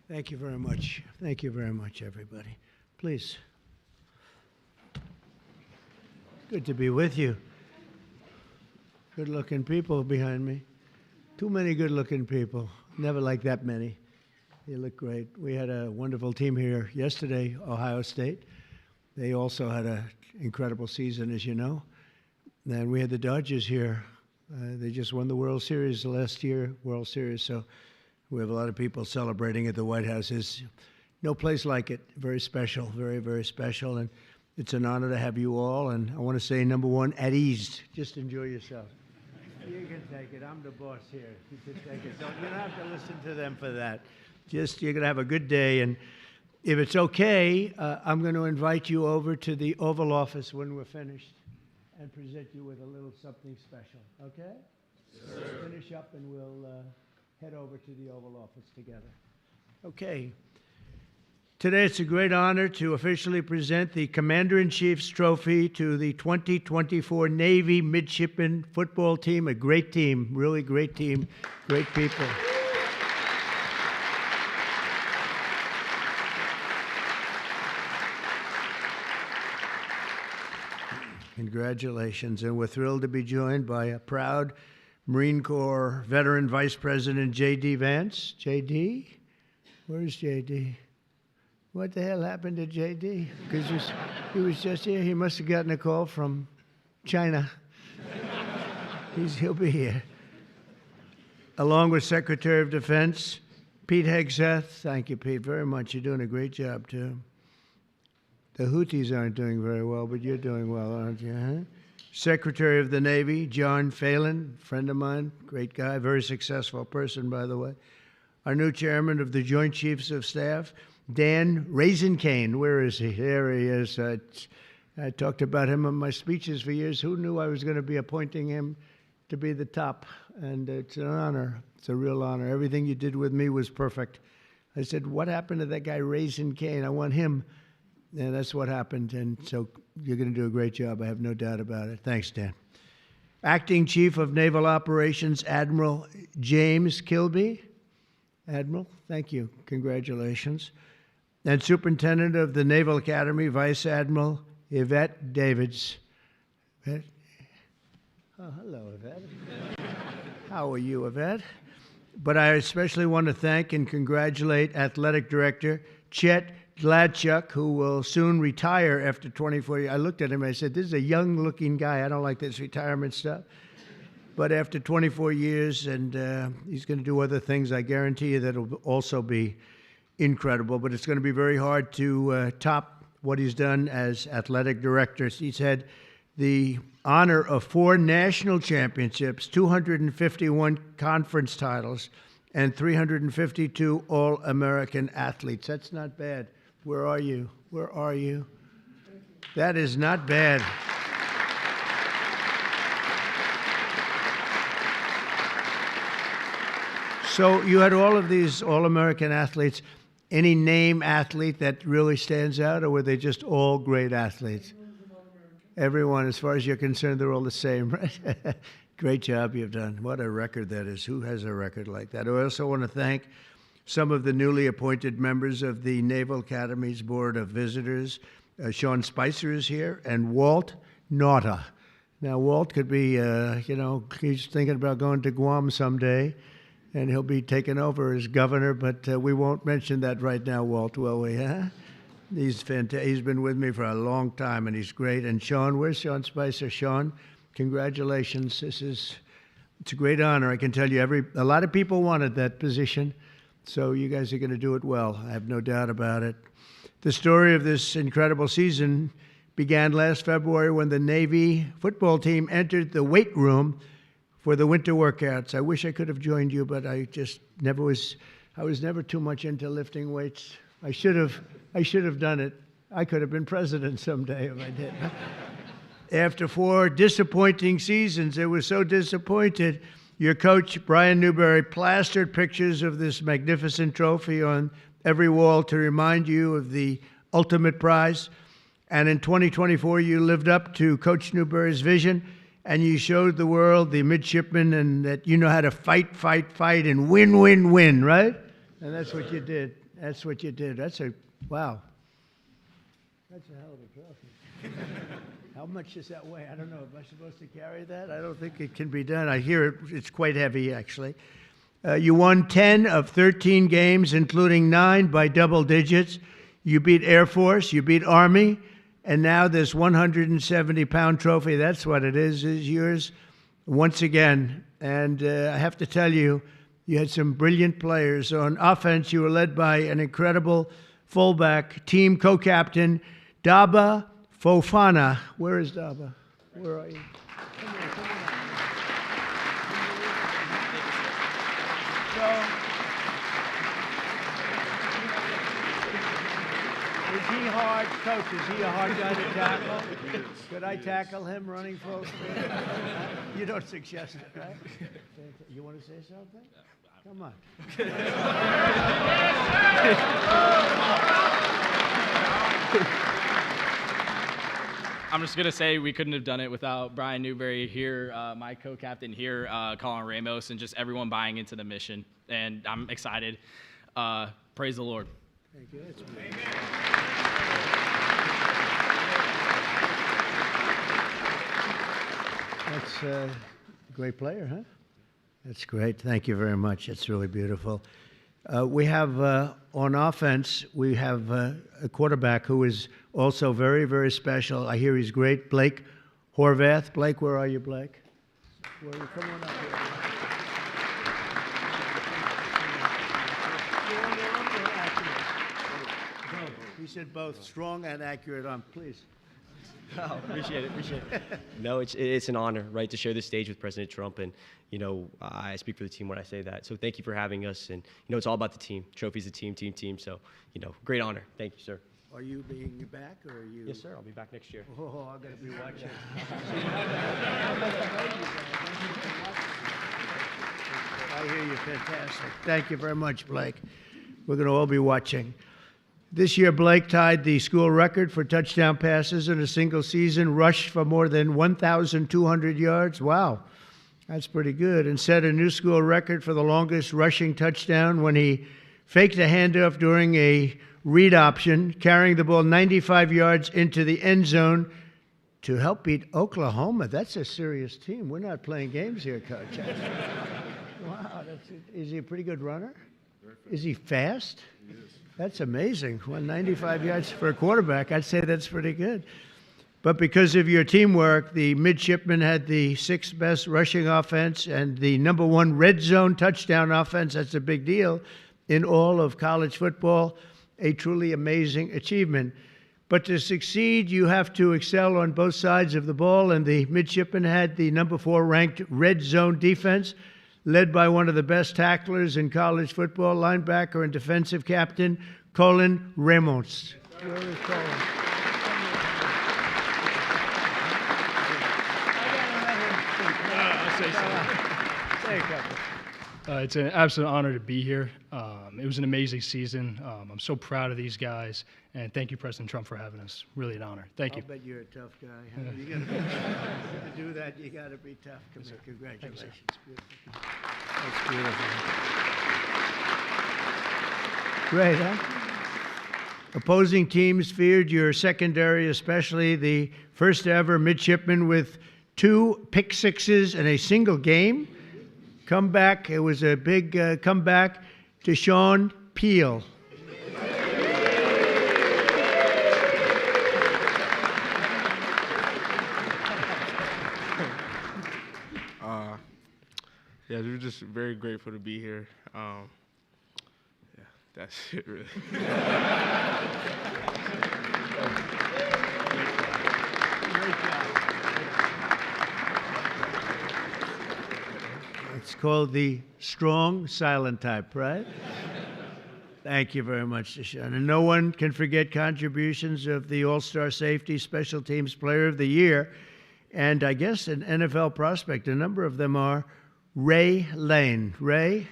Thank you very much. Thank you very much, everybody. Please. Good to be with you. Good-looking people behind me. Too many good-looking people. Never like that many. You look great. We had a wonderful team here yesterday, Ohio State. They also had an incredible season, as you know. And we had the Dodgers here. They just won the World Series last year, World Series. So we have a lot of people celebrating at the White House. There's no place like it. Very special, very, very special. And it's an honor to have you all. And I want to say, number one, at ease. Just enjoy yourself. You can take it. I'm the boss here. You can take it. You don't have to listen to them for that. Just, you're going to have a good day. And if it's okay, I'm going to invite you over to the Oval Office when we're finished and present you with a little something special. Okay? Sure. Let's finish up and we'll head over to the Oval Office together. Okay. Today it's a great honor to officially present the Commander-in-Chief's Trophy to the 2024 Navy Midshipmen football team. A great team, really great team, great people. Congratulations, and we're thrilled to be joined by a proud Marine Corps veteran Vice President J.D. Vance. J.D.? Where's J.D.? What the hell happened to J.D.? Because he was just here. He must have gotten a call from China. He'll be here. Along with Secretary of Defense, Pete Hegseth. Thank you, Pete, very much. You're doing a great job, too. The Houthis aren't doing very well, but you're doing well, aren't you? Huh? Secretary of the Navy, John Phelan, friend of mine, great guy, very successful person, by the way. Our new chairman of the Joint Chiefs of Staff, Dan Raisin-Cane. Where is he? There he is. I talked about him in my speeches for years. Who knew I was going to be appointing him to be the top? And it's an honor. It's a real honor. Everything you did with me was perfect. I said, what happened to that guy Raisin-Cane? I want him. And that's what happened. And so you're going to do a great job. I have no doubt about it. Thanks, Dan. Acting Chief of Naval Operations, Admiral James Kilby. Admiral, thank you. Congratulations. And Superintendent of the Naval Academy, Vice Admiral Yvette Davids. Yvette? Oh, hello, Yvette. How are you, Yvette? But I especially want to thank and congratulate Athletic Director Chet Gladchuk, who will soon retire after 24 years. I looked at him and I said, this is a young-looking guy. I don't like this retirement stuff. But after 24 years, and he's going to do other things, I guarantee you that will also be incredible. But it's going to be very hard to top what he's done as athletic director. He's had the honor of 4 national championships, 251 conference titles, and 352 All-American athletes. That's not bad. Where are you? Where are you? That is not bad. So you had all of these All-American athletes. Any name athlete that really stands out, or were they just all great athletes? Everyone, as far as you're concerned, they're all the same, right? Great job you've done. What a record that is. Who has a record like that? I also want to thank some of the newly appointed members of the Naval Academy's Board of Visitors. Sean Spicer is here, and Walt Nauta. Now, Walt could be, he's thinking about going to Guam someday, and he'll be taking over as governor, but we won't mention that right now, Walt, will we, huh? He's fantastic. He's been with me for a long time, and he's great. And Sean, where's Sean Spicer? Sean, congratulations. It's a great honor. I can tell you, a lot of people wanted that position, so you guys are going to do it well. I have no doubt about it. The story of this incredible season began last February when the Navy football team entered the weight room for the winter workouts. I wish I could have joined you, but I was never too much into lifting weights. I should have done it. I could have been president someday if I did. After 4 disappointing seasons, it was so disappointed, your coach, Brian Newberry, plastered pictures of this magnificent trophy on every wall to remind you of the ultimate prize. And in 2024, you lived up to Coach Newberry's vision, and you showed the world, the midshipmen, and that you know how to fight, and win, right? And that's what you did. That's what you did. Wow. That's a hell of a trophy. How much does that weigh? I don't know. Am I supposed to carry that? I don't think it can be done. I hear it's quite heavy, actually. You won 10 of 13 games, including 9 by double digits. You beat Air Force, you beat Army, and now this 170-pound trophy, that's what it is yours once again. And I have to tell you, you had some brilliant players. On offense, you were led by an incredible fullback, team co-captain, Daba Fofana. Where is Daba? Where are you? Come on, come on. So, is he hard? Coach, is he a hard guy to tackle? Could I tackle him running full speed? You don't suggest it, right? You want to say something? Come on. I'm just going to say we couldn't have done it without Brian Newberry here, my co-captain here, Colin Ramos, and just everyone buying into the mission. And I'm excited. Praise the Lord. Thank you. That's a great player, huh? That's great. Thank you very much. It's really beautiful. We have, on offense, we have a quarterback who is also very, very special. I hear he's great. Blake Horvath. Blake, where are you, Blake? Where are you? Come on up here. He said both, strong and accurate arm. Please. Oh, appreciate it. No, it's an honor, right, to share this stage with President Trump, and I speak for the team when I say that. So thank you for having us, and it's all about the team. Trophy's a team. So great honor. Thank you, sir. Are you being back, or are you? Yes, sir. I'll be back next year. Oh, I'm gonna be watching. I hear you. Fantastic. Thank you very much, Blake. We're gonna all be watching. This year, Blake tied the school record for touchdown passes in a single season, rushed for more than 1,200 yards. Wow, that's pretty good. And set a new school record for the longest rushing touchdown when he faked a handoff during a read option, carrying the ball 95 yards into the end zone to help beat Oklahoma. That's a serious team. We're not playing games here, Coach. Wow, is he a pretty good runner? Is he fast? He is. That's amazing. 195 yards for a quarterback. I'd say that's pretty good. But because of your teamwork, the Midshipmen had the 6th best rushing offense and the #1 red zone touchdown offense. That's a big deal in all of college football. A truly amazing achievement. But to succeed, you have to excel on both sides of the ball, and the Midshipmen had the #4 ranked red zone defense, led by one of the best tacklers in college football, linebacker and defensive captain, Colin Ramos. Where is Colin? I'll say something. It's an absolute honor to be here. It was an amazing season. I'm so proud of these guys, and thank you, President Trump, for having us. Really an honor. Thank you. I bet you're a tough guy. Huh? You gotta to do that, you got to be tough. Congratulations. Beautiful. That's beautiful. Great, huh? Opposing teams feared your secondary, especially the first ever midshipman with 2 pick sixes in a single game. Comeback, it was a big comeback to Sean Peel. Yeah, we're just very grateful to be here. Yeah, that's it, really. It's called the strong silent type, right? Thank you very much, Deshaun. And no one can forget contributions of the All-Star Safety Special Teams Player of the Year, and I guess an NFL prospect. A number of them are Ray Lane. Ray?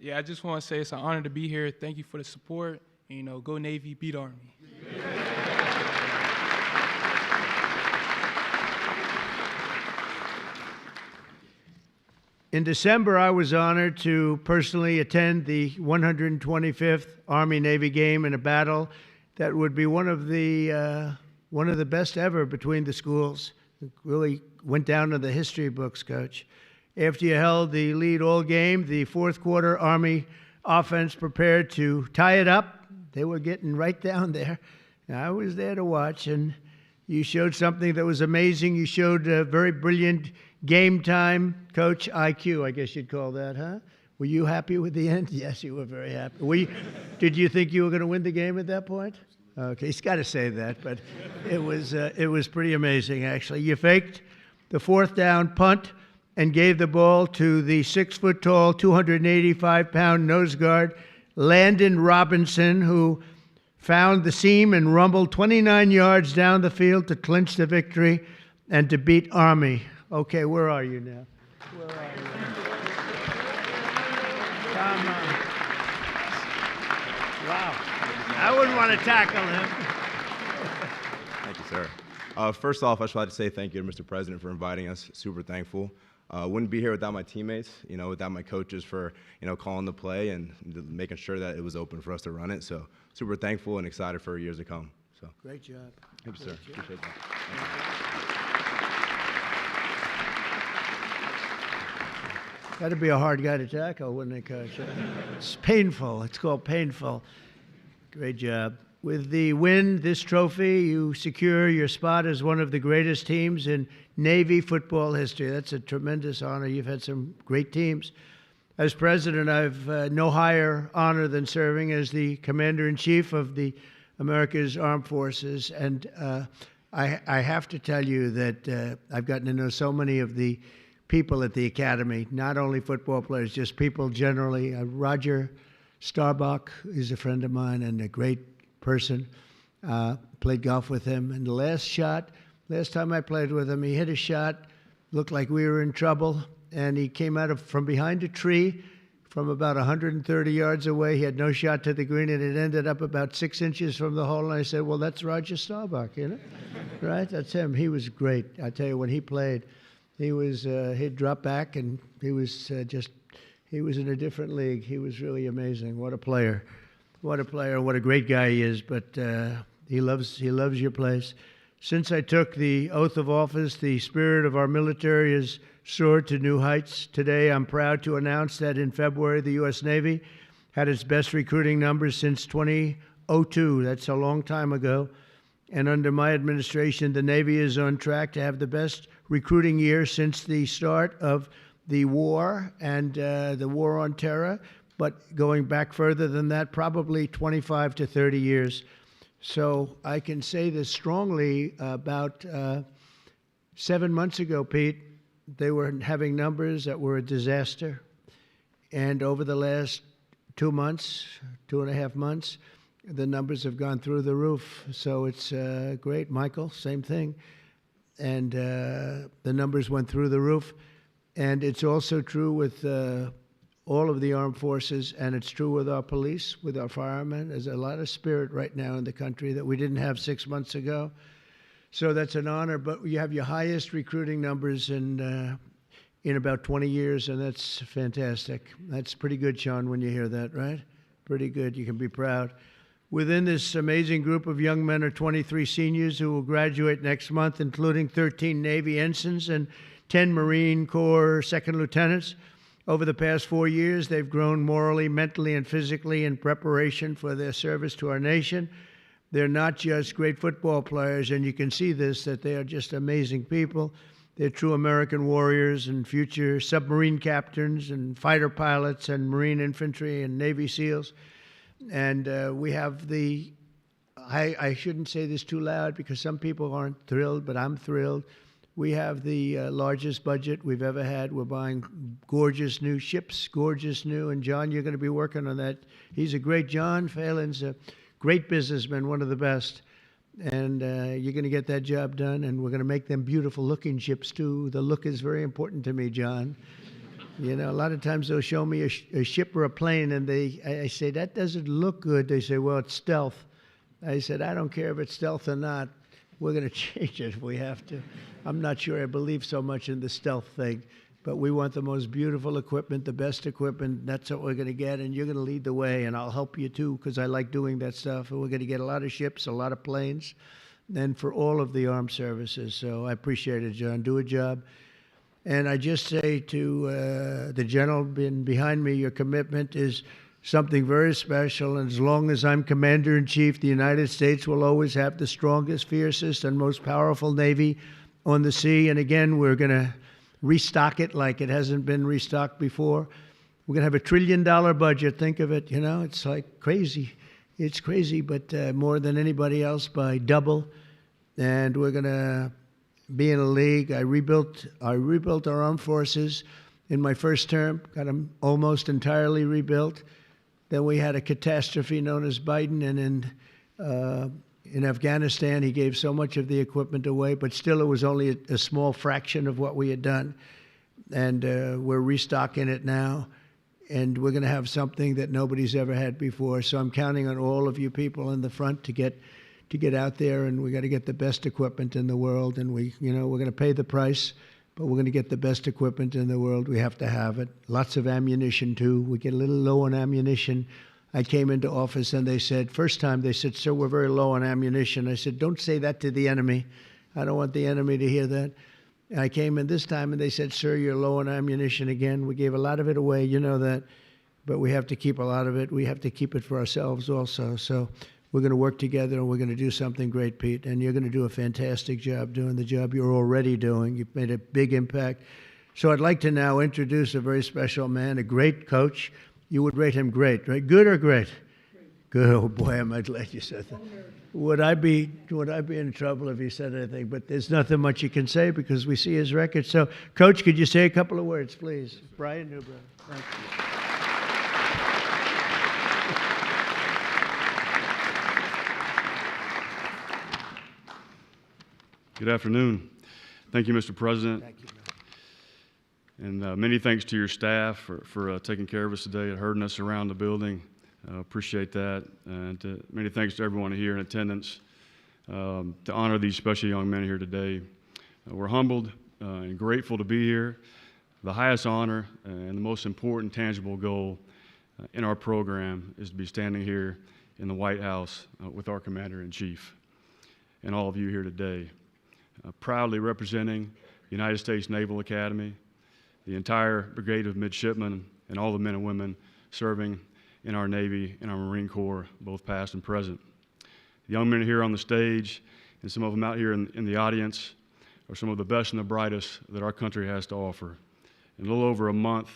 Yeah, I just want to say it's an honor to be here. Thank you for the support. And, go Navy, beat Army. In December, I was honored to personally attend the 125th Army-Navy game in a battle that would be one of the best ever between the schools. It really went down in the history books, Coach. After you held the lead all game, the fourth quarter Army offense prepared to tie it up. They were getting right down there. I was there to watch, and you showed something that was amazing. You showed a very brilliant game time, Coach IQ, I guess you'd call that, huh? Were you happy with the end? Yes, you were very happy. Did you think you were going to win the game at that point? Okay, he's got to say that, but it was pretty amazing, actually. You faked the fourth down punt and gave the ball to the 6-foot-tall, 285-pound nose guard, Landon Robinson, who found the seam and rumbled 29 yards down the field to clinch the victory and to beat Army. Okay, where are you now? Where are you? Come on. Wow. I wouldn't want to tackle him. Thank you, sir. First off, I just like to say thank you to Mr. President for inviting us. Super thankful. Wouldn't be here without my teammates, without my coaches for, calling the play and making sure that it was open for us to run it. So super thankful and excited for years to come. So Great job. thank you, sir. Appreciate that. That'd be a hard guy to tackle, wouldn't it, Coach? It's painful. It's called painful. Great job. With the win, this trophy, you secure your spot as one of the greatest teams in Navy football history. That's a tremendous honor. You've had some great teams. As president, I've no higher honor than serving as the commander-in-chief of the America's Armed Forces. And I have to tell you that I've gotten to know so many of the people at the Academy, not only football players, just people generally. Roger Starbuck is a friend of mine and a great person. Played golf with him. And the last time I played with him, he hit a shot, looked like we were in trouble, and he came out from behind a tree from about 130 yards away. He had no shot to the green, and it ended up about 6 inches from the hole. And I said, well, that's Roger Starbuck, right? That's him. He was great. I tell you, when he played, he'd drop back, and he was in a different league. He was really amazing. What a player. What a player. What a great guy he is. But he loves your place. Since I took the oath of office, the spirit of our military has soared to new heights. Today, I'm proud to announce that in February, the U.S. Navy had its best recruiting numbers since 2002. That's a long time ago. And under my administration, the Navy is on track to have the best recruiting year since the start of the war and the war on terror, but going back further than that, probably 25 to 30 years. So I can say this strongly. About 7 months ago, Pete, they were having numbers that were a disaster. And over the last 2 months, 2.5 months, the numbers have gone through the roof. So it's great. Michael, same thing. And the numbers went through the roof. And it's also true with all of the armed forces, and it's true with our police, with our firemen. There's a lot of spirit right now in the country that we didn't have 6 months ago. So that's an honor. But you have your highest recruiting numbers in about 20 years, and that's fantastic. That's pretty good, Sean, when you hear that, right? Pretty good. You can be proud. Within this amazing group of young men are 23 seniors who will graduate next month, including 13 Navy ensigns and 10 Marine Corps second lieutenants. Over the past 4 years, they've grown morally, mentally, and physically in preparation for their service to our nation. They're not just great football players, and you can see this, that they are just amazing people. They're true American warriors and future submarine captains and fighter pilots and Marine infantry and Navy SEALs. And we have I shouldn't say this too loud because some people aren't thrilled, but I'm thrilled. We have the largest budget we've ever had. We're buying gorgeous new ships, gorgeous new. And John, you're going to be working on that. He's a great, John Phelan's a great businessman, one of the best. And you're going to get that job done. And we're going to make them beautiful looking ships too. The look is very important to me, John. A lot of times they'll show me a ship or a plane, and I say, that doesn't look good. They say, well, it's stealth. I said, I don't care if it's stealth or not. We're going to change it if we have to. I'm not sure I believe so much in the stealth thing, but we want the most beautiful equipment, the best equipment. That's what we're going to get, and you're going to lead the way, and I'll help you too, because I like doing that stuff. And we're going to get a lot of ships, a lot of planes, and for all of the armed services. So I appreciate it, John. Do a job. And I just say to the gentleman behind me, your commitment is something very special. And as long as I'm Commander-in-Chief, the United States will always have the strongest, fiercest, and most powerful Navy on the sea. And again, we're going to restock it like it hasn't been restocked before. We're going to have $1 trillion budget. Think of it. You know, it's like crazy. It's crazy, but more than anybody else by double. And we're going to be in a league. I rebuilt our armed forces in my first term, got them almost entirely rebuilt. Then we had a catastrophe known as Biden, and in Afghanistan, he gave so much of the equipment away, but still it was only a small fraction of what we had done. And we're restocking it now, and we're going to have something that nobody's ever had before. So I'm counting on all of you people in the front to get out there, and we got to get the best equipment in the world. And we're going to pay the price, but we're going to get the best equipment in the world. We have to have it. Lots of ammunition too. We get a little low on ammunition. I came into office and they said, first time they said, "Sir, we're very low on ammunition." I said, "Don't say that to the enemy. I don't want the enemy to hear that." And I came in this time and they said, "Sir, you're low on ammunition again." We gave a lot of it away, you know that, but we have to keep a lot of it. We have to keep it for ourselves also. So we're going to work together and we're going to do something great, Pete. And you're going to do a fantastic job doing the job you're already doing. You've made a big impact. So I'd like to now introduce a very special man, a great coach. You would rate him great, right? Good or great? Good. Oh boy, am I glad you said that. Would I be in trouble if he said anything? But there's nothing much you can say because we see his record. So, Coach, could you say a couple of words, please? Brian Newbrow. Thank you. Good afternoon. Thank you, Mr. President. Thank you, And many thanks to your staff for taking care of us today and herding us around the building. Appreciate that. And many thanks to everyone here in attendance to honor these special young men here today. We're humbled and grateful to be here. The highest honor and the most important tangible goal in our program is to be standing here in the White House with our Commander-in-Chief and all of you here today. Proudly representing the United States Naval Academy, the entire brigade of midshipmen, and all the men and women serving in our Navy and our Marine Corps, both past and present. The young men here on the stage, and some of them out here in the audience, are some of the best and the brightest that our country has to offer. In a little over a month,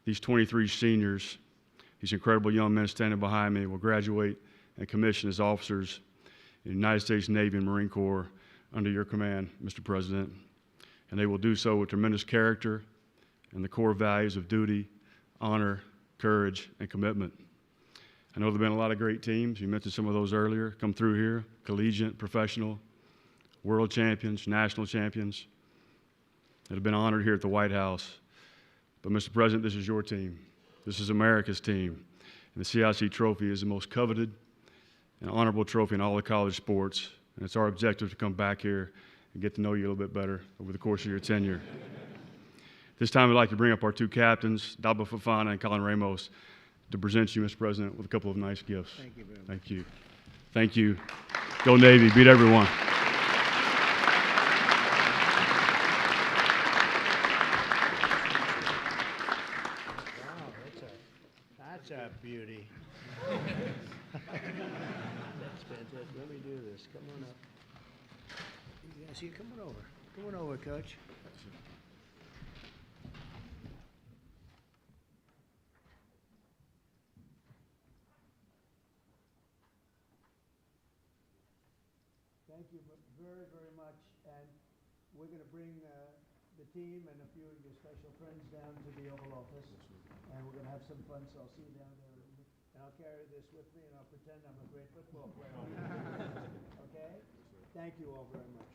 these 23 seniors, these incredible young men standing behind me, will graduate and commission as officers in the United States Navy and Marine Corps under your command, Mr. President. And they will do so with tremendous character and the core values of duty, honor, courage, and commitment. I know there have been a lot of great teams. You mentioned some of those earlier, come through here, collegiate, professional, world champions, national champions that have been honored here at the White House. But Mr. President, this is your team. This is America's team. And the CIC trophy is the most coveted and honorable trophy in all the college sports. And it's our objective to come back here and get to know you a little bit better over the course of your tenure. This time I'd like to bring up our two captains, Daba Fofana and Colin Ramos, to present you, Mr. President, with a couple of nice gifts. Thank you very much. Thank you. Thank you. Go Navy, beat everyone. Wow, that's a beauty. That's fantastic. Let me do this. Come on up. You guys, you come on over. Come on over, Coach. Thank you very, very much. And we're going to bring the team and a few of your special friends down to the Oval Office. And we're going to have some fun, so I'll see you down there. And I'll carry this with me, and I'll pretend I'm a great football player. Okay? Thank you all very much.